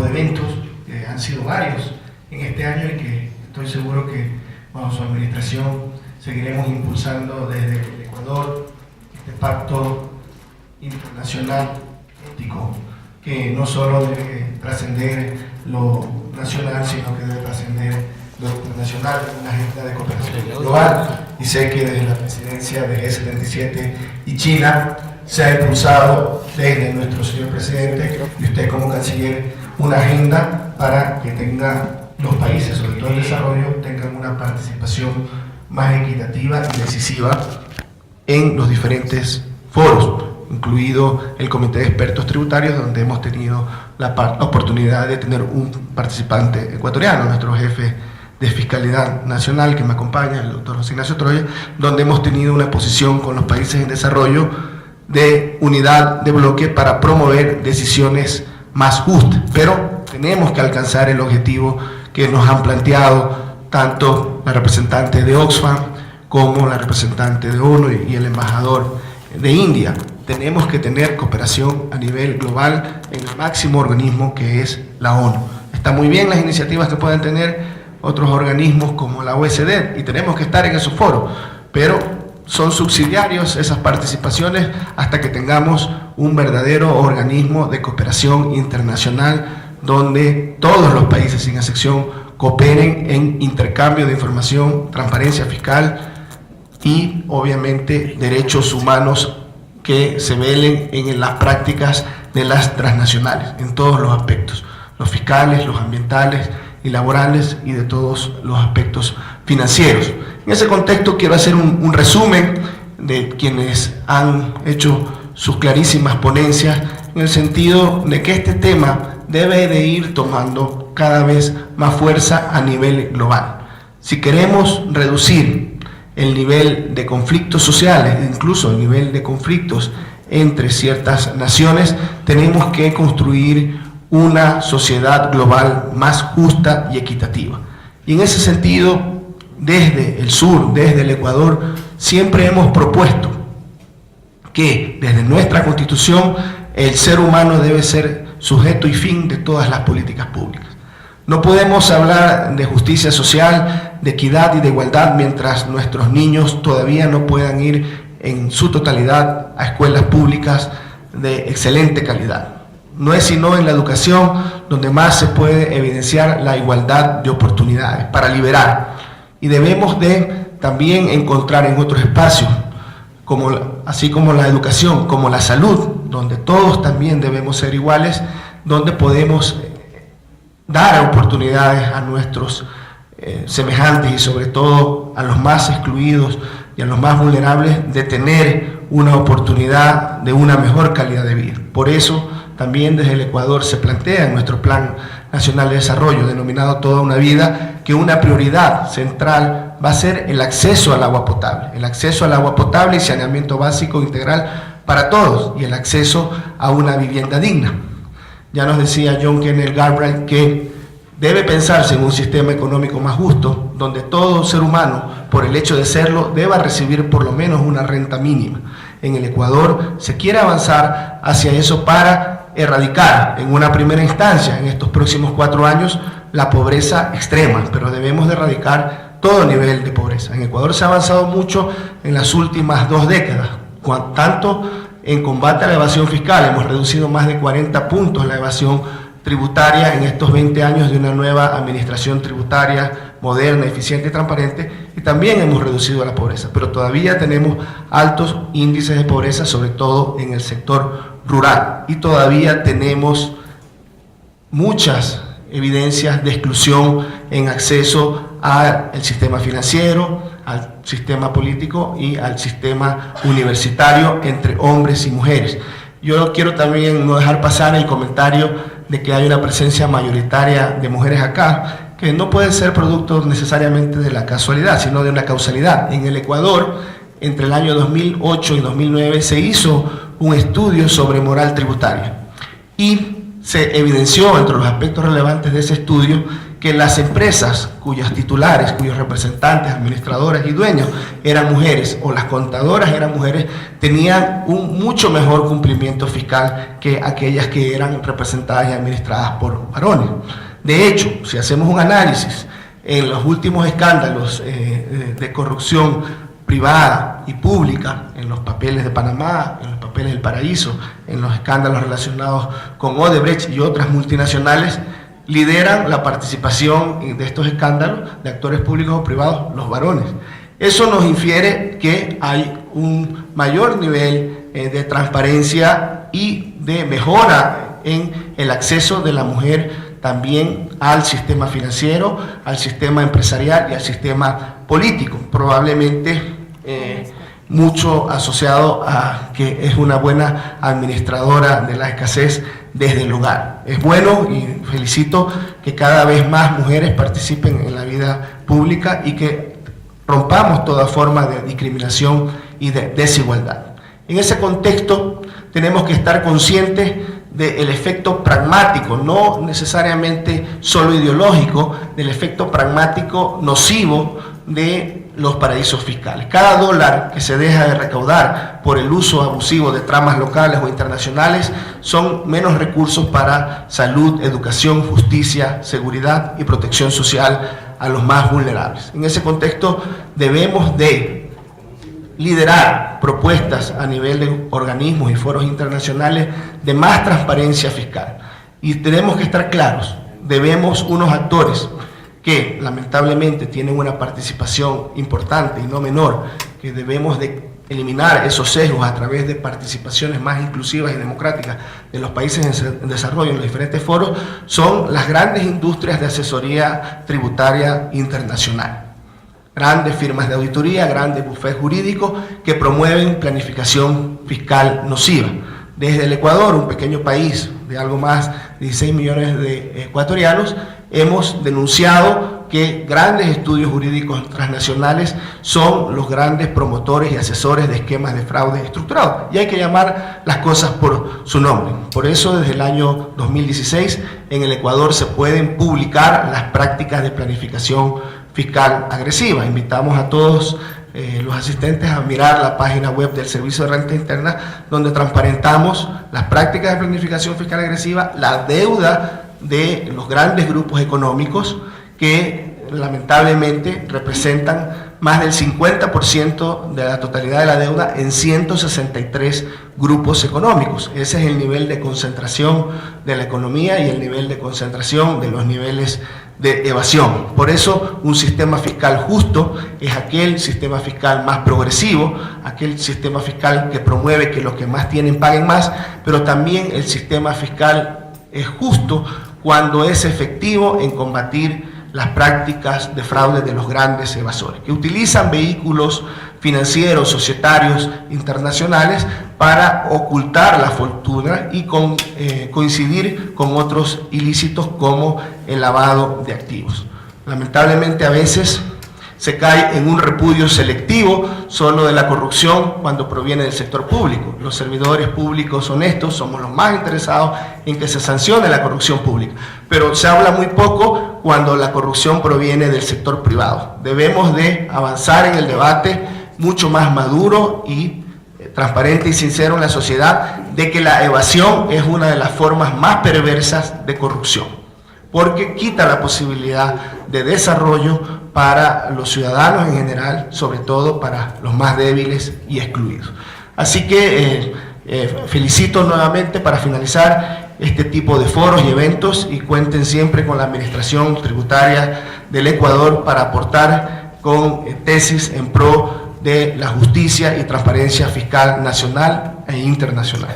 tipo de eventos, que han sido varios en este año y que estoy seguro que bajo su administración seguiremos impulsando desde el Ecuador este pacto internacional ético que no solo debe trascender lo nacional, sino que debe trascender lo internacional, una agenda de cooperación global. Y sé que desde la presidencia de G77 y China se ha impulsado desde nuestro señor presidente y usted como canciller una agenda para que tengan los países, sobre todo el desarrollo, tengan una participación más equitativa y decisiva en los diferentes foros, incluido el Comité de Expertos Tributarios, donde hemos tenido la oportunidad de tener un participante ecuatoriano, nuestro jefe de Fiscalidad Nacional, que me acompaña, el doctor José Ignacio Troya, donde hemos tenido una posición con los países en desarrollo de unidad de bloque para promover decisiones más justas. Pero tenemos que alcanzar el objetivo que nos han planteado tanto la representante de Oxfam como la representante de ONU y el embajador de India. Tenemos que tener cooperación a nivel global en el máximo organismo que es la ONU. Está muy bien las iniciativas que pueden tener otros organismos como la OECD y tenemos que estar en esos foros, pero son subsidiarios esas participaciones hasta que tengamos un verdadero organismo de cooperación internacional donde todos los países sin excepción cooperen en intercambio de información, transparencia fiscal y obviamente derechos humanos que se velen en las prácticas de las transnacionales, en todos los aspectos, los fiscales, los ambientales y laborales y de todos los aspectos financieros. En ese contexto quiero hacer un resumen de quienes han hecho sus clarísimas ponencias en el sentido de que este tema debe de ir tomando cada vez más fuerza a nivel global. Si queremos reducir el nivel de conflictos sociales, incluso el nivel de conflictos entre ciertas naciones, tenemos que construir una sociedad global más justa y equitativa. Y en ese sentido, desde el sur, desde el Ecuador, siempre hemos propuesto que desde nuestra Constitución el ser humano debe ser sujeto y fin de todas las políticas públicas. No podemos hablar de justicia social, de equidad y de igualdad mientras nuestros niños todavía no puedan ir en su totalidad a escuelas públicas de excelente calidad. No es sino en la educación donde más se puede evidenciar la igualdad de oportunidades para liberar. Y debemos de también encontrar en otros espacios, así como la educación, como la salud, donde todos también debemos ser iguales, donde podemos dar oportunidades a nuestros semejantes y sobre todo a los más excluidos y a los más vulnerables de tener una oportunidad de una mejor calidad de vida. Por eso también desde el Ecuador se plantea en nuestro Plan Nacional de Desarrollo, denominado Toda una Vida, que una prioridad central va a ser el acceso al agua potable. El acceso al agua potable y saneamiento básico integral para todos y el acceso a una vivienda digna. Ya nos decía John Kenneth Galbraith que debe pensarse en un sistema económico más justo, donde todo ser humano, por el hecho de serlo, deba recibir por lo menos una renta mínima. En el Ecuador se quiere avanzar hacia eso para erradicar en una primera instancia, en estos próximos 4 años, la pobreza extrema, pero debemos de erradicar todo nivel de pobreza. En Ecuador se ha avanzado mucho en las últimas 2 décadas, tanto en combate a la evasión fiscal, hemos reducido más de 40 puntos la evasión tributaria en estos 20 años de una nueva administración tributaria moderna, eficiente y transparente, y también hemos reducido la pobreza, pero todavía tenemos altos índices de pobreza, sobre todo en el sector rural, y todavía tenemos muchas evidencias de exclusión en acceso al sistema financiero, al sistema político y al sistema universitario entre hombres y mujeres. Yo quiero también no dejar pasar el comentario de que hay una presencia mayoritaria de mujeres acá, que no puede ser producto necesariamente de la casualidad, sino de una causalidad. En el Ecuador, entre el año 2008 y 2009, se hizo un estudio sobre moral tributaria y se evidenció entre los aspectos relevantes de ese estudio que las empresas cuyas titulares, cuyos representantes, administradoras y dueños eran mujeres, o las contadoras eran mujeres, tenían un mucho mejor cumplimiento fiscal que aquellas que eran representadas y administradas por varones. De hecho, si hacemos un análisis en los últimos escándalos de corrupción privada y pública, en los papeles de Panamá, en los papeles del Paraíso, en los escándalos relacionados con Odebrecht y otras multinacionales, lideran la participación de estos escándalos de actores públicos o privados los varones. Eso nos infiere que hay un mayor nivel de transparencia y de mejora en el acceso de la mujer también al sistema financiero, al sistema empresarial y al sistema político, probablemente mucho asociado a que es una buena administradora de la escasez desde el hogar. Es bueno y felicito que cada vez más mujeres participen en la vida pública y que rompamos toda forma de discriminación y de desigualdad. En ese contexto tenemos que estar conscientes del efecto pragmático, no necesariamente solo ideológico, del efecto pragmático nocivo de los paraísos fiscales. Cada dólar que se deja de recaudar por el uso abusivo de tramas locales o internacionales son menos recursos para salud, educación, justicia, seguridad y protección social a los más vulnerables. En ese contexto debemos de liderar propuestas a nivel de organismos y foros internacionales de más transparencia fiscal. Y tenemos que estar claros, debemos unos actores que lamentablemente tienen una participación importante y no menor, que debemos de eliminar esos sesgos a través de participaciones más inclusivas y democráticas de los países en desarrollo en los diferentes foros, son las grandes industrias de asesoría tributaria internacional. Grandes firmas de auditoría, grandes bufetes jurídicos que promueven planificación fiscal nociva. Desde el Ecuador, un pequeño país de algo más de 16 millones de ecuatorianos, hemos denunciado que grandes estudios jurídicos transnacionales son los grandes promotores y asesores de esquemas de fraude estructurado. Y hay que llamar las cosas por su nombre. Por eso, desde el año 2016, en el Ecuador se pueden publicar las prácticas de planificación fiscal agresiva. Invitamos a todos los asistentes a mirar la página web del Servicio de Renta Interna, donde transparentamos las prácticas de planificación fiscal agresiva, la deuda de los grandes grupos económicos que lamentablemente representan más del 50% de la totalidad de la deuda en 163 grupos económicos. Ese es el nivel de concentración de la economía y el nivel de concentración de los niveles de evasión. Por eso un sistema fiscal justo es aquel sistema fiscal más progresivo, aquel sistema fiscal que promueve que los que más tienen paguen más, pero también el sistema fiscal es justo cuando es efectivo en combatir las prácticas de fraude de los grandes evasores, que utilizan vehículos financieros, societarios, internacionales para ocultar la fortuna y coincidir con otros ilícitos como el lavado de activos. Lamentablemente a veces se cae en un repudio selectivo solo de la corrupción cuando proviene del sector público. Los servidores públicos honestos somos los más interesados en que se sancione la corrupción pública, pero se habla muy poco cuando la corrupción proviene del sector privado. Debemos de avanzar en el debate mucho más maduro y transparente y sincero en la sociedad de que la evasión es una de las formas más perversas de corrupción, porque quita la posibilidad de desarrollo para los ciudadanos en general, sobre todo para los más débiles y excluidos. Así que felicito nuevamente para finalizar este tipo de foros y eventos y cuenten siempre con la Administración Tributaria del Ecuador para aportar con tesis en pro de la justicia y transparencia fiscal nacional e internacional.